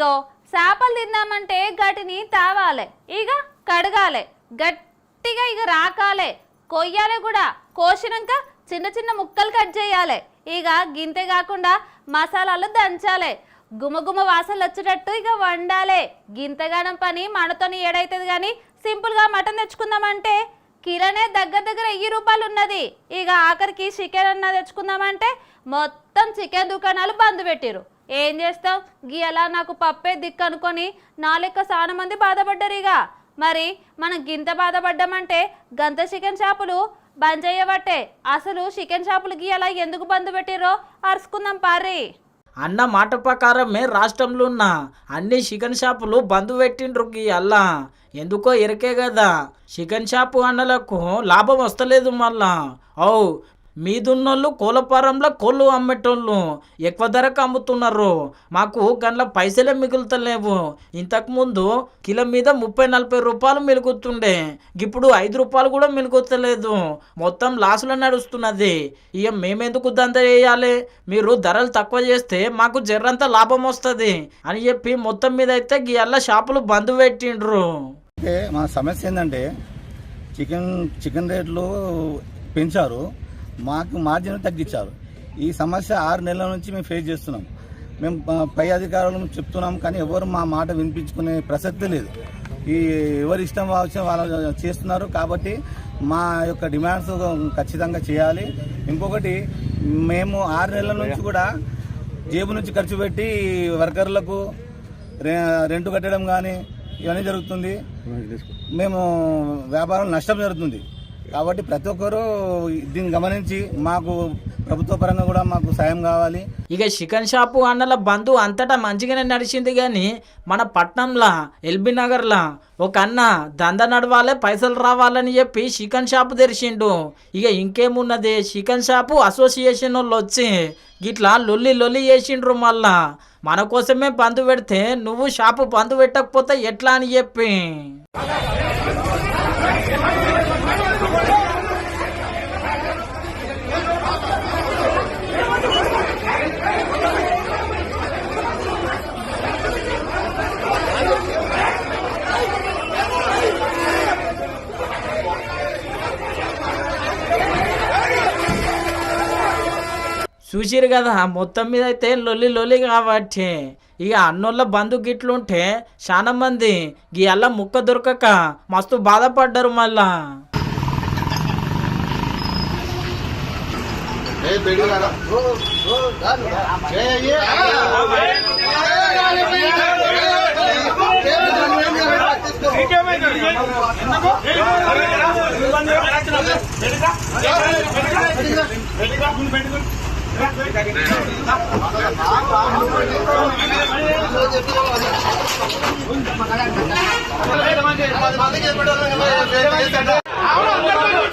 ఇగో చేపలు తిందామంటే గటిని తావాలే, ఇక కడగాలే, గట్టిగా ఇక రాకాలే, కొయ్యాలే కూడా, కోసినాక చిన్న చిన్న ముక్కలు కట్ చేయాలి. ఇక గింతే కాకుండా మసాలాలు దంచాలి, గుమగుమ వాసనలు వచ్చేటట్టు ఇక వండాలి. గింతగానం పని మనతోని ఏడైతుంది కానీ సింపుల్గా మటన్ తెచ్చుకుందామంటే కిలోనే దగ్గర 1000 రూపాయలు ఉన్నది. ఇక ఆఖరికి చికెన్ అన్న తెచ్చుకుందామంటే మొత్తం చికెన్ దుకాణాలు బంద్ పెట్టిరు. ఏం చేస్తాం, గీయలా నాకు పప్పే దిక్కు అనుకొని నా లెక్క చాలా మంది బాధపడ్డారు. ఇక మరి మనం గింత బాధపడ్డామంటే గంత చికెన్ షాపులు బంద్ చేయబట్టే. అసలు చికెన్ షాపులు గీయలా ఎందుకు బంద్ పెట్టిరో అరుచుకుందాం పారి. అన్న మాట ప్రకారమే రాష్ట్రంలో ఉన్న అన్ని చికెన్ షాపులు బంద్ పెట్టిండ్రు. అల్లా ఎందుకో ఎరికే కదా, చికెన్ షాపు అన్నలకు లాభం వస్తలేదు. మళ్ళా మీదున్నోళ్ళు కోళ్ళపారంలో కోళ్ళు అమ్మేటోళ్ళు ఎక్కువ ధరకు అమ్ముతున్నారు. మాకు గండ్ల పైసలే మిగులుతలేవు. ఇంతకుముందు కిలో మీద 30-40 రూపాయలు మిలుగుతుండే, ఇప్పుడు 5 రూపాయలు కూడా మిలుగుతలేదు. మొత్తం లాసులో నడుస్తున్నది. ఇక మేమెందుకు దంద చేయాలి, మీరు ధరలు తక్కువ చేస్తే మాకు జర్రంత లాభం వస్తుంది అని చెప్పి మొత్తం మీద అయితే గీయల్ల షాపులు బంద్ పెట్టిండ్రు. మా సమస్య ఏంటంటే చికెన్ రేట్లు పెంచారు, మాకు మార్జిన్ తగ్గించారు. ఈ సమస్య 6 నెలల నుంచి మేము ఫేస్ చేస్తున్నాం. మేము పై అధికారులను చెప్తున్నాం కానీ ఎవరు మా మాట వినిపించుకునే ప్రసక్తి లేదు. ఎవరి ఇష్టం వచ్చిన వాళ్ళు చేస్తున్నారు. కాబట్టి మా యొక్క డిమాండ్స్ ఖచ్చితంగా చేయాలి. ఇంకొకటి, మేము 6 నెలల నుంచి కూడా జేబు నుంచి ఖర్చు పెట్టి వర్కర్లకు రెంట్ కట్టడం కానీ ఇవన్నీ జరుగుతుంది. మేము వ్యాపారం నష్టం జరుగుతుంది. కాబట్టి ప్రతి ఒక్కరూ దీన్ని గమనించి మాకు ప్రభుత్వ పరంగా కూడా మాకు సాయం కావాలి. ఇక చికెన్ షాపు అన్నల బంధు అంతటా మంచిగానే నడిచింది. కానీ మన పట్నంలో ఎల్బీ నగర్లో ఒక అన్న దంద నడవాలి, పైసలు రావాలని చెప్పి చికెన్ షాపు తెరిచిండు. ఇక ఇంకేమున్నది, చికెన్ షాపు అసోసియేషన్ వాళ్ళు వచ్చి గిట్లా లొల్లి చేసిండ్రు. మళ్ళా మన కోసమే బంధు పెడితే నువ్వు షాపు బంధు పెట్టకపోతే ఎట్లా అని చెప్పి చూసిరు కదా. మొత్తం మీద అయితే లొల్లి కాబట్టి ఇక అన్నోళ్ళ బంధు గిట్లుంటే చాలా మంది గీయల్ల ముక్క దొరకక మస్తు బాధపడ్డారు. మళ్ళా అవును